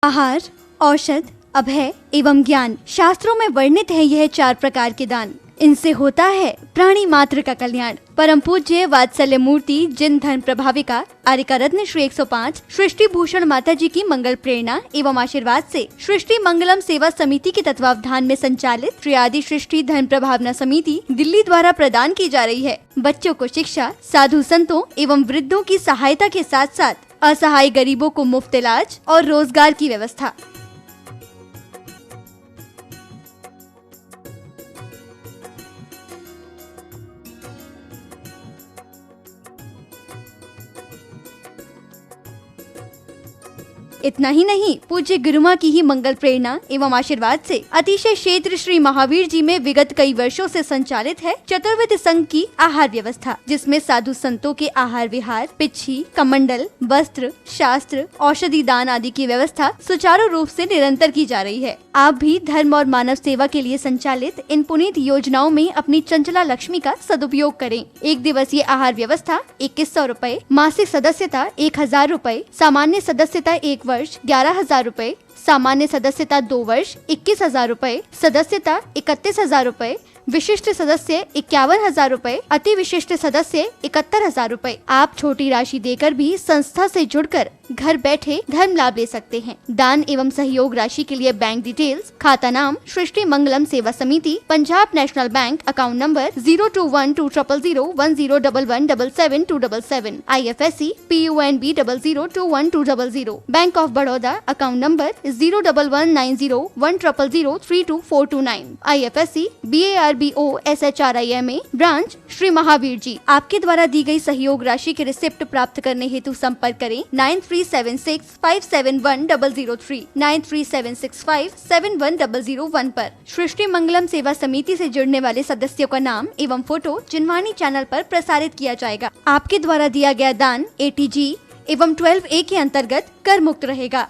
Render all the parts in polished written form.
आहार, औषध, अभय एवं ज्ञान शास्त्रों में वर्णित है यह 4 प्रकार के दान। इनसे होता है प्राणी मात्र का कल्याण। परम पूज्य वात्सल्य मूर्ति जिन धर्म प्रभाविका आर्यका रत्न श्री 105 सृष्टि भूषण माता जी की मंगल प्रेरणा एवं आशीर्वाद से सृष्टि मंगलम सेवा समिति के तत्वावधान में संचालित श्री आदि सृष्टि धर्म प्रभावना समिति दिल्ली द्वारा प्रदान की जा रही है। बच्चों को शिक्षा, साधु संतों एवं वृद्धों की सहायता के साथ साथ असहाय गरीबों को मुफ्त इलाज और रोजगार की व्यवस्था। इतना ही नहीं, पूज्य गुरुमा की ही मंगल प्रेरणा एवं आशीर्वाद से अतिशय क्षेत्र श्री महावीर जी में विगत कई वर्षों से संचालित है चतुर्विध संघ की आहार व्यवस्था, जिसमें साधु संतों के आहार विहार, पिच्छी, कमंडल, वस्त्र, शास्त्र, औषधि दान आदि की व्यवस्था सुचारू रूप से निरंतर की जा रही है। आप भी धर्म और मानव सेवा के लिए संचालित इन पुनीत योजनाओं में अपनी चंचला लक्ष्मी का सदुपयोग करें। 1 दिवसीय आहार व्यवस्था 2100 रूपए, मासिक सदस्यता 1000 रूपए, सामान्य सदस्यता 1 वर्ष 11,000 रूपए, सामान्य सदस्यता 2 वर्ष 21,000 रूपए, सदस्यता 31,000 रूपए, विशिष्ट सदस्य 51,000 रूपए, अति विशिष्ट सदस्य 71,000 रूपए। आप छोटी राशि देकर भी संस्था से जुड़कर घर बैठे धर्म लाभ ले सकते हैं। दान एवं सहयोग राशि के लिए बैंक डिटेल्स, खाता नाम सृष्टि Mangalam Seva Samiti, Punjab national bank, account number 02120010117777, IFSC PUNB 0021200, bank of Baroda, account number 011901000324429, IFSC BARBO SHRIMA, branch Shri Mahavir ji. आपके द्वारा दी गई सहयोग राशि के रिसिप्ट प्राप्त करने हेतु संपर्क करें 9376571003, 9376571001 पर। सृष्टि मंगलम सेवा समिति से जुड़ने वाले सदस्यों का नाम एवं फोटो जिनवाणी चैनल पर प्रसारित किया जाएगा। आपके द्वारा दिया गया दान ATG एवं 12A के अंतर्गत कर मुक्त रहेगा।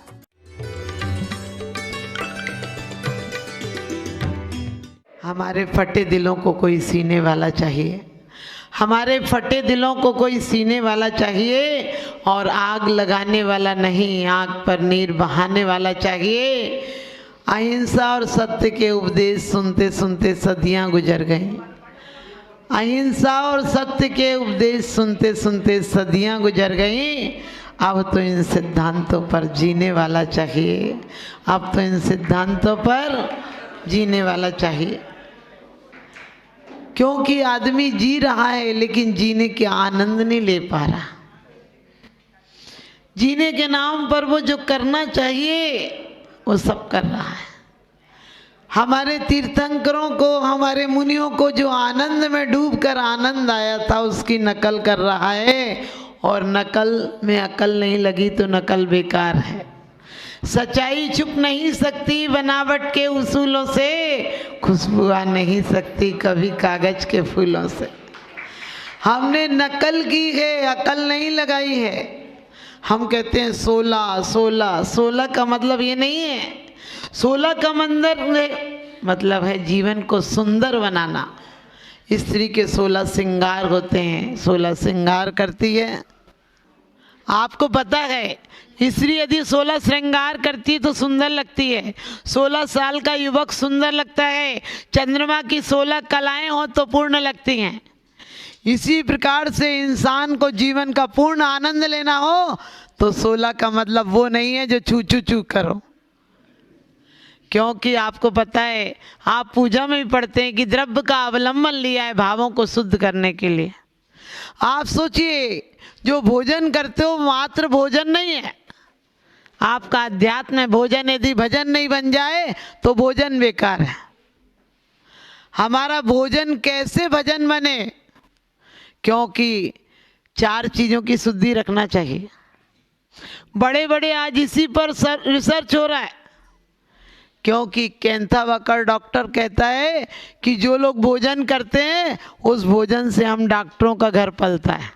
हमारे फटे दिलों को कोई सीने वाला चाहिए, हमारे फटे दिलों को कोई सीने वाला चाहिए, और आग लगाने वाला नहीं, आग पर नीर बहाने वाला चाहिए। अहिंसा और सत्य के उपदेश सुनते सुनते सदियां गुजर गई। अहिंसा और सत्य के उपदेश सुनते सुनते सदियां गुजर गई। अब तो इन सिद्धांतों पर जीने वाला चाहिए, अब तो इन सिद्धांतों पर जीने वाला चाहिए। क्योंकि आदमी जी रहा है लेकिन जीने के आनंद नहीं ले पा रहा। जीने के नाम पर वो जो करना चाहिए वो सब कर रहा है। हमारे तीर्थंकरों को, हमारे मुनियों को जो आनंद में डूबकर आनंद आया था उसकी नकल कर रहा है, और नकल में अकल नहीं लगी तो नकल बेकार है। सच्चाई छुप नहीं सकती बनावट के उसूलों से, खुशबू आ नहीं सकती कभी कागज के फूलों से। हमने नकल की है, अकल नहीं लगाई है। हम कहते हैं 16 का मतलब ये नहीं है। 16 का मतलब है जीवन को सुंदर बनाना। स्त्री के 16 श्रृंगार होते हैं, 16 श्रृंगार करती है। आपको पता है स्त्री यदि 16 श्रृंगार करती है तो सुंदर लगती है। 16 साल का युवक सुंदर लगता है। चंद्रमा की 16 कलाएं हो तो पूर्ण लगती हैं। इसी प्रकार से इंसान को जीवन का पूर्ण आनंद लेना हो तो 16 का मतलब वो नहीं है जो छू छू छू करो। क्योंकि आपको पता है, आप पूजा में भी पढ़ते हैं कि द्रव्य का अवलंबन लिया है भावों को शुद्ध करने के लिए। आप सोचिए, जो भोजन करते हो मात्र भोजन नहीं है। आपका अध्यात्म भोजन यदि भजन नहीं बन जाए तो भोजन बेकार है। हमारा भोजन कैसे भजन बने? क्योंकि 4 चीज़ों की शुद्धि रखना चाहिए। बड़े बड़े आज इसी पर रिसर्च हो रहा है। क्योंकि कैंथावाकर डॉक्टर कहता है कि जो लोग भोजन करते हैं उस भोजन से हम डॉक्टरों का घर पलता है।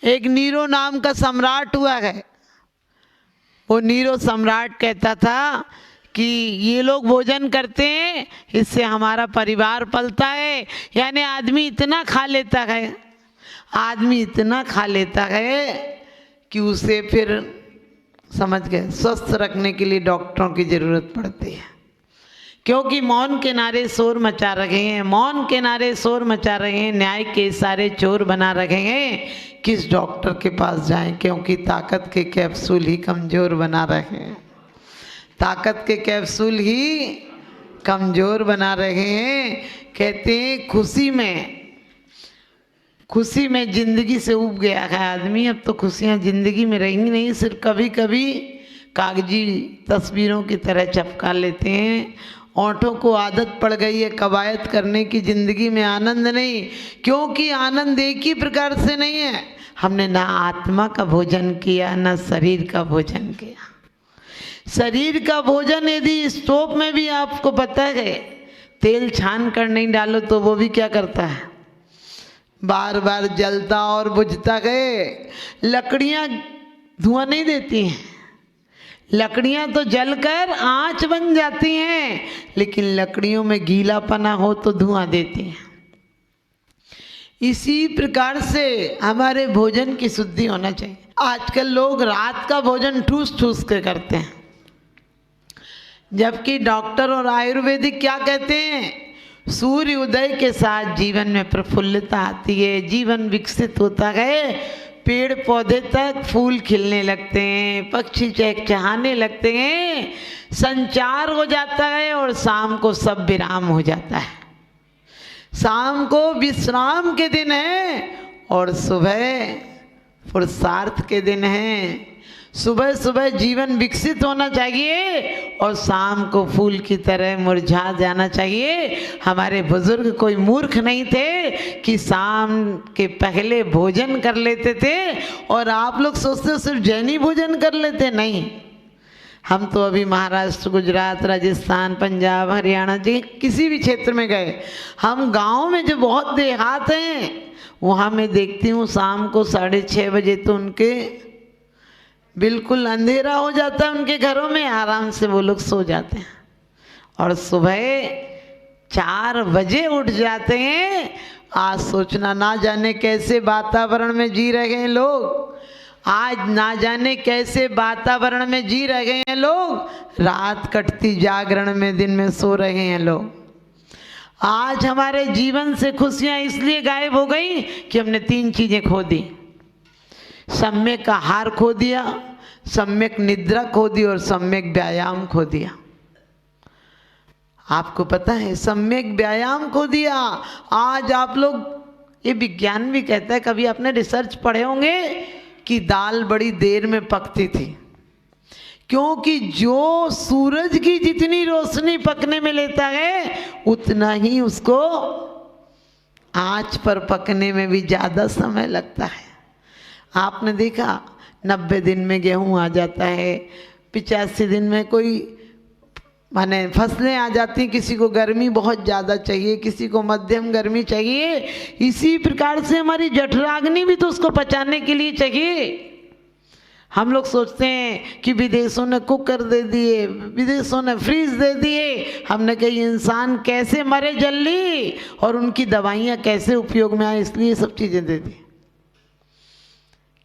एक नीरो नाम का सम्राट हुआ है। वो नीरो सम्राट कहता था कि ये लोग भोजन करते हैं, इससे हमारा परिवार पलता है। यानी आदमी इतना खा लेता है कि उसे फिर समझ गए, स्वस्थ रखने के लिए डॉक्टरों की जरूरत पड़ती है। क्योंकि मौन के नारे शोर मचा रहे हैं, मौन के नारे शोर मचा रहे हैं, न्याय के सारे चोर बना रहे हैं। किस डॉक्टर के पास जाएं, क्योंकि ताकत के कैप्सूल ही कमज़ोर बना रहे हैं, ताकत के कैप्सूल ही कमज़ोर बना रहे हैं। कहते हैं खुशी में जिंदगी से उब गया है आदमी। अब तो खुशियाँ जिंदगी में रहेंगी नहीं, सिर्फ कभी कभी कागजी तस्वीरों की तरह चपका लेते हैं। ओंठों को आदत पड़ गई है कवायद करने की, जिंदगी में आनंद नहीं। क्योंकि आनंद एक ही प्रकार से नहीं है। हमने ना आत्मा का भोजन किया, ना शरीर का भोजन किया। शरीर का भोजन यदि स्टोव में भी आपको पता है तेल छान कर नहीं डालो तो वो भी क्या करता है, बार बार जलता और बुझता गए। लकड़ियाँ धुआं नहीं देती हैं, लकड़ियाँ तो जलकर आंच बन जाती हैं, लेकिन लकड़ियों में गीलापना हो तो धुआं देती हैं। इसी प्रकार से हमारे भोजन की शुद्धि होना चाहिए। आजकल लोग रात का भोजन ठूस ठूस के करते हैं, जबकि डॉक्टर और आयुर्वेदिक क्या कहते हैं, सूर्य उदय के साथ जीवन में प्रफुल्लता आती है, जीवन विकसित होता है, पेड़ पौधे तक फूल खिलने लगते हैं, पक्षी चहचहाने लगते हैं, संचार हो जाता है और शाम को सब विराम हो जाता है। शाम को विश्राम के दिन है और सुबह पुरुषार्थ के दिन है। सुबह सुबह जीवन विकसित होना चाहिए और शाम को फूल की तरह मुरझा जाना चाहिए। हमारे बुजुर्ग कोई मूर्ख नहीं थे कि शाम के पहले भोजन कर लेते थे, और आप लोग सोचते हो सिर्फ जैनी भोजन कर लेते, नहीं। हम तो अभी महाराष्ट्र, गुजरात, राजस्थान, पंजाब, हरियाणा जी किसी भी क्षेत्र में गए, हम गाँव में जो बहुत देहात हैं वहाँ मैं देखती हूँ शाम को 6:30 बजे तो उनके बिल्कुल अंधेरा हो जाता है, उनके घरों में आराम से वो लोग सो जाते हैं, और सुबह 4 बजे उठ जाते हैं। आज सोचना, ना जाने कैसे वातावरण में जी रहे हैं लोग, आज ना जाने कैसे वातावरण में जी रहे हैं लोग। रात कटती जागरण में, दिन में सो रहे हैं लोग। आज हमारे जीवन से खुशियाँ इसलिए गायब हो गई कि हमने 3 चीज़ें खो दी। सम्यक आहार खो दिया, सम्यक निद्रा खो दी और सम्यक व्यायाम खो दिया। आपको पता है, सम्यक व्यायाम खो दिया। आज आप लोग, ये विज्ञान भी कहता है, कभी आपने रिसर्च पढ़े होंगे कि दाल बड़ी देर में पकती थी, क्योंकि जो सूरज की जितनी रोशनी पकने में लेता है उतना ही उसको आंच पर पकने में भी ज़्यादा समय लगता है। आपने देखा 90 दिन में गेहूं आ जाता है, 85 दिन में कोई माने फसलें आ जाती हैं। किसी को गर्मी बहुत ज़्यादा चाहिए, किसी को मध्यम गर्मी चाहिए। इसी प्रकार से हमारी जठराग्नि भी तो उसको पचाने के लिए चाहिए। हम लोग सोचते हैं कि विदेशों ने कुकर दे दिए, विदेशों ने फ्रीज दे दिए, हमने कही इंसान कैसे मरे जल्दी और उनकी दवाइयाँ कैसे उपयोग में आए, इसलिए सब चीज़ें दे दी।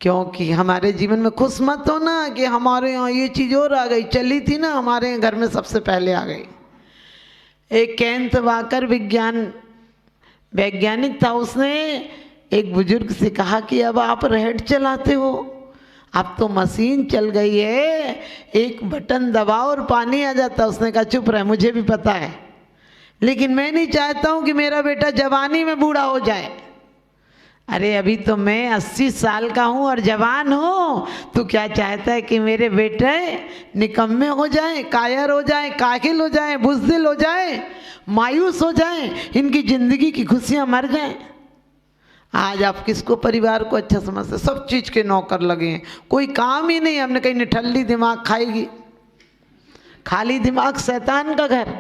क्योंकि हमारे जीवन में खुश मत हो ना कि हमारे यहाँ ये चीज़ और आ गई, चली थी ना हमारे घर में सबसे पहले आ गई। एक केंट वाकर वैज्ञानिक था, उसने एक बुजुर्ग से कहा कि अब आप रेड चलाते हो, अब तो मशीन चल गई है, एक बटन दबाओ और पानी आ जाता। उसने कहा चुप रहे, मुझे भी पता है, लेकिन मैं नहीं चाहता हूँ कि मेरा बेटा जवानी में बूढ़ा हो जाए। अरे अभी तो मैं 80 साल का हूँ और जवान हूँ, तू क्या चाहता है कि मेरे बेटे निकम्मे हो जाएं, कायर हो जाएं, काहिल हो जाएं, बुज़दिल हो जाएं, मायूस हो जाएं, इनकी ज़िंदगी की खुशियाँ मर जाएं। आज आप किसको परिवार को अच्छा समझते, सब चीज़ के नौकर लगे हैं, कोई काम ही नहीं। हमने कहीं निठल्ली दिमाग खाएगी, खाली दिमाग शैतान का घर।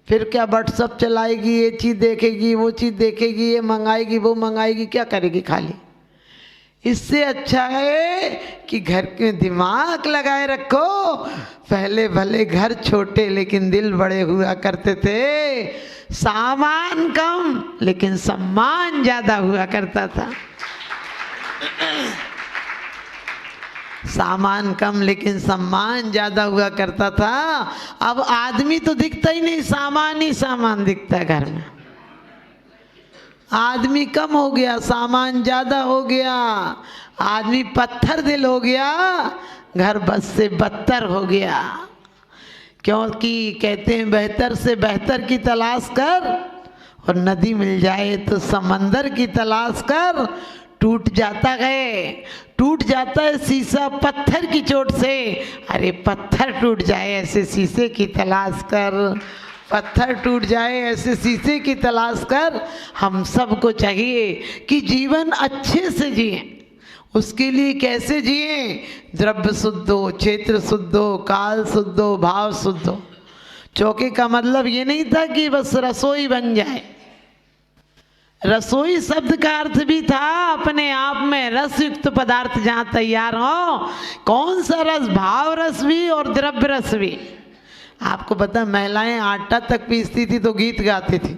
फिर क्या व्हाट्सअप चलाएगी, ये चीज़ देखेगी, वो चीज़ देखेगी, ये मंगाएगी, वो मंगाएगी, क्या करेगी खाली। इससे अच्छा है कि घर में दिमाग लगाए रखो। पहले भले घर छोटे लेकिन दिल बड़े हुआ करते थे, सामान कम लेकिन सम्मान ज़्यादा हुआ करता था। सामान कम लेकिन सम्मान ज्यादा हुआ करता था। अब आदमी तो दिखता ही नहीं, सामान ही सामान दिखता है घर में। आदमी कम हो गया, सामान ज्यादा हो गया। आदमी पत्थर दिल हो गया, घर बस से बदतर हो गया। क्योंकि कहते हैं बेहतर से बेहतर की तलाश कर, और नदी मिल जाए तो समंदर की तलाश कर। टूट जाता है, टूट जाता है शीशा पत्थर की चोट से। अरे पत्थर टूट जाए ऐसे शीशे की तलाश कर, पत्थर टूट जाए ऐसे शीशे की तलाश कर। हम सबको चाहिए कि जीवन अच्छे से जिए। उसके लिए कैसे जिए? द्रव्य शुद्ध हो, क्षेत्र शुद्ध हो, काल शुद्ध हो, भाव शुद्ध हो। चौके का मतलब ये नहीं था कि बस रसोई बन जाए। रसोई शब्द का अर्थ भी था अपने आप में रस युक्त पदार्थ जहाँ तैयार हो। कौन सा रस? भाव रस भी और द्रव्य रस भी। आपको पता, महिलाएं आटा तक पीसती थी तो गीत गाती थी।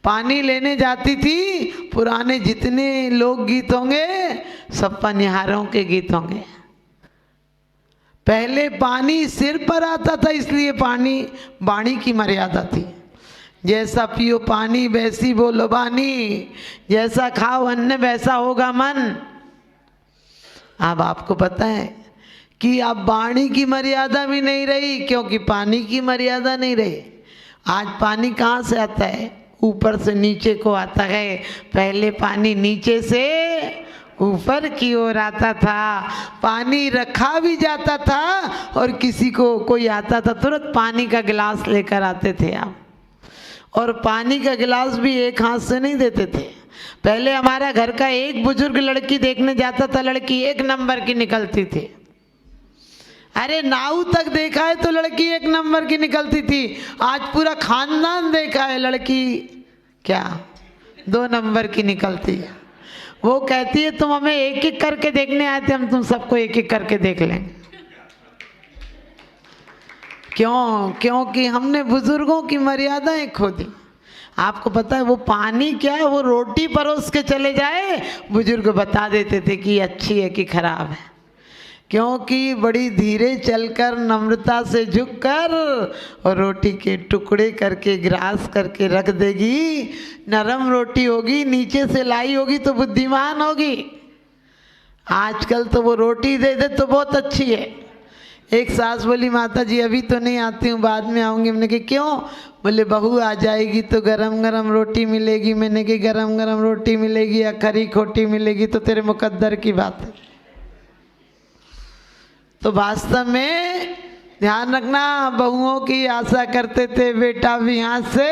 पानी लेने जाती थी, पुराने जितने लोक गीत होंगे सब पनिहारों के गीत होंगे। पहले पानी सिर पर आता था, इसलिए पानी वाणी की मर्यादा थी। जैसा पियो पानी वैसी बोलो बानी, जैसा खाओ अन्न वैसा होगा मन। अब आपको पता है कि अब वाणी की मर्यादा भी नहीं रही, क्योंकि पानी की मर्यादा नहीं रही। आज पानी कहाँ से आता है? ऊपर से नीचे को आता है। पहले पानी नीचे से ऊपर की ओर आता था। पानी रखा भी जाता था, और किसी को कोई आता था तुरंत पानी का गिलास लेकर आते थे आप। और पानी का गिलास भी एक हाथ से नहीं देते थे। पहले हमारा घर का एक बुजुर्ग लड़की देखने जाता था, लड़की एक नंबर की निकलती थी। अरे नाऊ तक देखा है तो लड़की एक नंबर की निकलती थी। आज पूरा खानदान देखा है, लड़की क्या 2 नंबर की निकलती है। वो कहती है तुम हमें एक एक करके देखने आए थे, हम तुम सबको एक एक करके देख लेंगे। क्यों? क्योंकि हमने बुजुर्गों की मर्यादाएं खो दी। आपको पता है वो पानी क्या है? वो रोटी परोस के चले जाए, बुजुर्ग बता देते थे कि अच्छी है कि खराब है। क्योंकि बड़ी धीरे चलकर नम्रता से झुककर और रोटी के टुकड़े करके ग्रास करके रख देगी। नरम रोटी होगी, नीचे से लाई होगी तो बुद्धिमान होगी। आजकल तो वो रोटी दे दे तो बहुत अच्छी है। एक सास बोली माता जी अभी तो नहीं आती हूँ, बाद में आऊँगी। मैंने कहा क्यों? बोले बहू आ जाएगी तो गरम गरम रोटी मिलेगी। मैंने कहा गरम गरम रोटी मिलेगी या खरी खोटी मिलेगी तो तेरे मुकद्दर की बात है। तो वास्तव में ध्यान रखना, बहुओं की आशा करते थे, बेटा भी हाथ से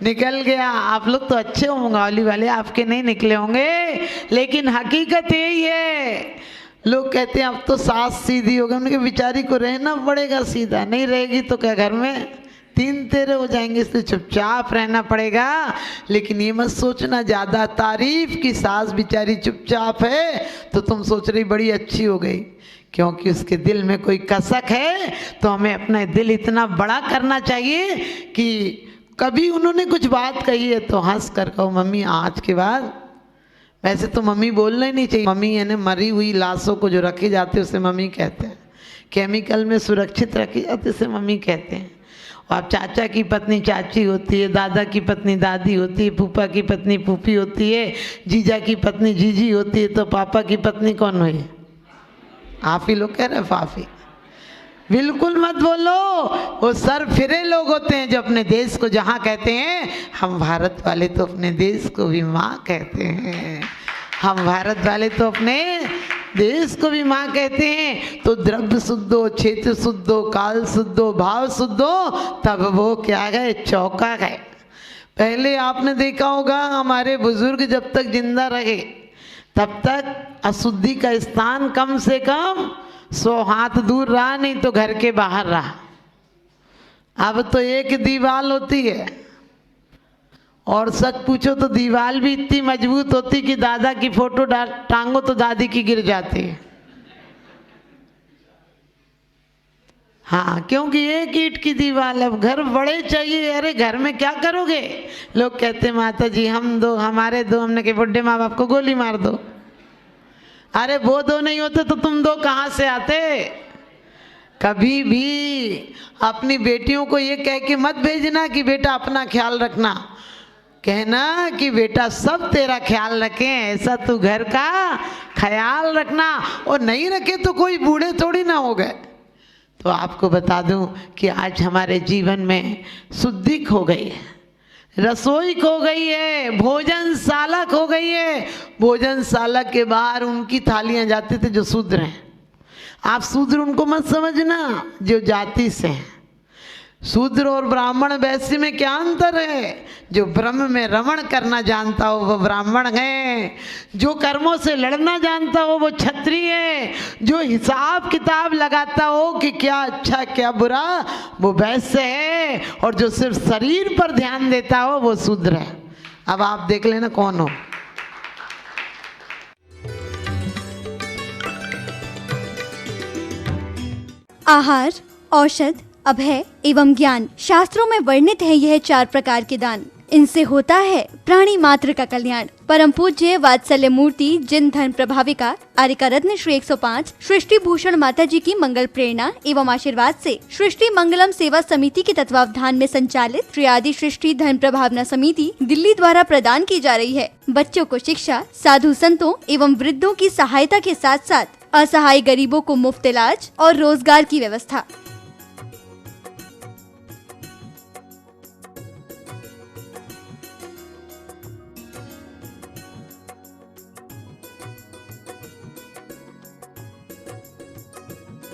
निकल गया। आप लोग तो अच्छे हो बंगाली वाले, आपके नहीं निकले होंगे, लेकिन हकीकत यही है। लोग कहते हैं अब तो सास सीधी हो गई। उनके बेचारी को रहना पड़ेगा सीधा, नहीं रहेगी तो क्या घर में 3 तेरे हो जाएंगे, इसलिए चुपचाप रहना पड़ेगा। लेकिन ये मत सोचना ज़्यादा तारीफ की सास बेचारी चुपचाप है तो तुम सोच रही बड़ी अच्छी हो गई, क्योंकि उसके दिल में कोई कसक है। तो हमें अपना दिल इतना बड़ा करना चाहिए कि कभी उन्होंने कुछ बात कही है तो हंस कर कहो मम्मी आज के बाद। वैसे तो मम्मी बोलना ही नहीं चाहिए। मम्मी यानी मरी हुई लाशों को जो रखे जाते हैं उसे मम्मी कहते हैं। केमिकल में सुरक्षित रखी जाती है उसे मम्मी कहते हैं। और अब चाचा की पत्नी चाची होती है, दादा की पत्नी दादी होती है, फूफा की पत्नी फूफी होती है, जीजा की पत्नी जीजी होती है, तो पापा की पत्नी कौन हुई? आप ही लोग कह रहे फाफी। बिल्कुल मत बोलो। वो सर फिरे लोग होते हैं जो अपने देश को जहाँ कहते हैं, हम भारत वाले तो अपने देश को भी माँ कहते हैं। हम भारत वाले तो अपने देश को भी माँ कहते हैं। तो द्रव्य शुद्ध हो, क्षेत्र शुद्ध हो, काल शुद्ध हो, भाव शुद्ध हो, तब वो क्या गए? चौका गए। पहले आपने देखा होगा हमारे बुजुर्ग जब तक जिंदा रहे तब तक अशुद्धि का स्थान कम से कम 100 हाथ दूर रहा, नहीं तो घर के बाहर रहा। अब तो एक दीवार होती है, और सच पूछो तो दीवार भी इतनी मजबूत होती कि दादा की फोटो टांगो तो दादी की गिर जाती है। हाँ, क्योंकि एक ईंट की दीवार। अब घर बड़े चाहिए। अरे घर में क्या करोगे? लोग कहते माता जी हम 2 हमारे 2। हमने कहा बुढ़े माँ बाप को गोली मार दो। अरे वो दो नहीं होते तो तुम दो कहाँ से आते। कभी भी अपनी बेटियों को ये कह के मत भेजना कि बेटा अपना ख्याल रखना, कहना कि बेटा सब तेरा ख्याल रखें, ऐसा तू घर का ख्याल रखना। और नहीं रखे तो कोई बूढ़े थोड़ी ना हो गए। तो आपको बता दूं कि आज हमारे जीवन में शुद्धि खो गई है, रसोई खो गई है, भोजनशाला खो गई है। भोजनशाला के बाहर उनकी थालियां जाते थे जो शूद्र हैं। आप शूद्र उनको मत समझना जो जाति से हैं। शूद्र और ब्राह्मण वैश्य में क्या अंतर है? जो ब्रह्म में रमण करना जानता हो वो ब्राह्मण है, जो कर्मों से लड़ना जानता हो वो क्षत्रिय है, जो हिसाब किताब लगाता हो कि क्या अच्छा क्या बुरा वो वैश्य है, और जो सिर्फ शरीर पर ध्यान देता हो वो शूद्र है। अब आप देख लेना कौन हो। आहार, औषध, अभय एवं ज्ञान। शास्त्रों में वर्णित है यह 4 प्रकार के दान। इनसे होता है प्राणी मात्र का कल्याण। परम पूज्य वात्सल्य मूर्ति जिन धर्म प्रभाविका आर्यका रत्न श्री 105 सृष्टि भूषण माता जी की मंगल प्रेरणा एवं आशीर्वाद से सृष्टि मंगलम सेवा समिति के तत्वावधान में संचालित श्री आदि सृष्टि धर्म प्रभावना समिति दिल्ली द्वारा प्रदान की जा रही है। बच्चों को शिक्षा, साधु संतों एवं वृद्धों की सहायता के साथ साथ असहाय गरीबों को मुफ्त इलाज और रोजगार की व्यवस्था।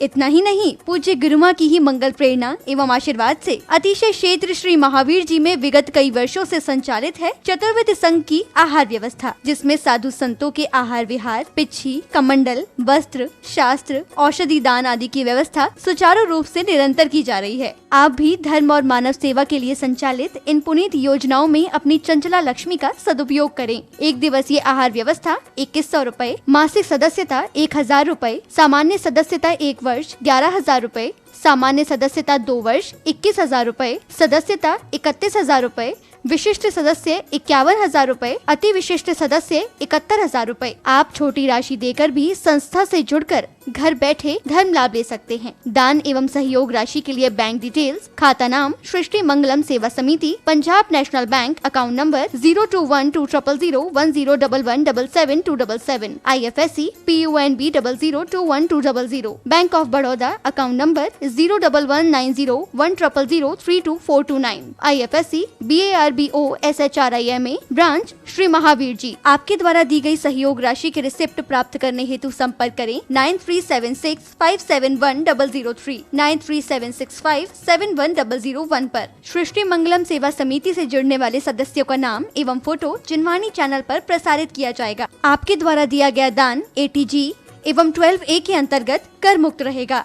इतना ही नहीं, पूज्य गुरुमा की ही मंगल प्रेरणा एवं आशीर्वाद से अतिशय क्षेत्र श्री महावीर जी में विगत कई वर्षों से संचालित है चतुर्विध संघ की आहार व्यवस्था, जिसमें साधु संतों के आहार विहार, पिच्छी, कमंडल, वस्त्र, शास्त्र, औषधि दान आदि की व्यवस्था सुचारू रूप से निरंतर की जा रही है। आप भी धर्म और मानव सेवा के लिए संचालित इन पुनीत योजनाओं में अपनी चंचला लक्ष्मी का सदुपयोग करें। 1 दिवसीय आहार व्यवस्था 2100 रूपए, मासिक सदस्यता 1000 रूपए, सामान्य सदस्यता 1 वर्ष 11,000 रूपए, सामान्य सदस्यता 2 वर्ष 21,000 रूपए, सदस्यता 31,000 रूपए, विशिष्ट सदस्य 51,000 रूपए, अति विशिष्ट सदस्य 71,000 रूपए। आप छोटी राशि देकर भी संस्था से जुड़कर घर बैठे धर्म लाभ ले सकते हैं। दान एवं सहयोग राशि के लिए बैंक डिटेल्स, खाता नाम सृष्टि Mangalam Seva Samiti, Punjab national bank, account number 02120001117777, IFSC PUNB 0021200, bank of Baroda, account number 011901000324429, IFSC BARBO SHRIMA, branch Shri Mahavir ji. आपके द्वारा दी गई सहयोग राशि के रिसिप्ट प्राप्त करने हेतु संपर्क करें 9376571003, 9376571001 पर। सृष्टि मंगलम सेवा समिति से जुड़ने वाले सदस्यों का नाम एवं फोटो जिनवाणी चैनल पर प्रसारित किया जाएगा। आपके द्वारा दिया गया दान ATG एवं 12A के अंतर्गत कर मुक्त रहेगा।